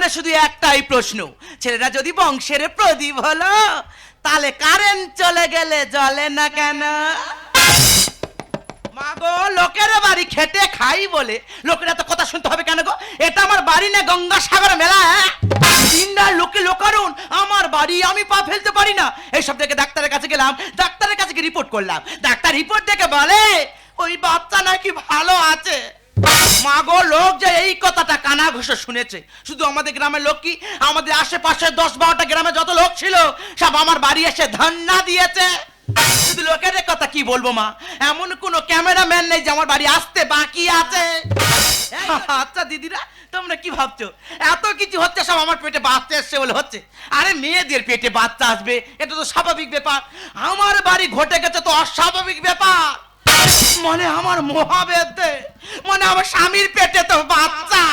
মনে শুধু একটাই প্রশ্ন, ছেলেটা যদি বংশের প্রদীপ হলো, তাহলে কারেন্ট চলে গেলে জ্বলে না কেন? মা গো, লোকের বাড়ি খেটে খাই বলে লোকের এত কথা শুনতে হবে কেন গো? এটা আমার বাড়ি না গঙ্গাসাগর মেলা? দিনটা লোকে লোকারণ, আমার বাড়ি, আমি পা ফেলতে পারি না। এইসব দেখে ডাক্তারের কাছে গেলাম, ডাক্তারের কাছে গিয়ে রিপোর্ট করলাম। ডাক্তার রিপোর্ট দেখে বলে ওই বাচ্চা নাকি ভালো আছে। মা গো, লোক যে এই কথাটা কানা ঘষে শুনেছে। শুধু আমাদের গ্রামের লোক কি, আমাদের আশেপাশে 10-12টা গ্রামে যত লোক ছিল সব আমার বাড়ি এসে ধন্না দিয়েছে। শুধু লোকের কথা কি বলবো মা, এমন কোনো ক্যামেরাম্যান নেই যে আমার বাড়ি আসতে বাকি আছে। আচ্ছা দিদিরা, তোমরা কি ভাবছো এত কিছু হচ্ছে সব আমার পেটে বাচ্চা এসছে বলে হচ্ছে? আরে মেয়েদের পেটে বাচ্চা আসবে এটা তো স্বাভাবিক ব্যাপার। আমার বাড়ি ঘটে গেছে তো অস্বাভাবিক ব্যাপার। মানে আমার মহাবেদে, মানে আমার স্বামীর পেটে তো বাচ্চা।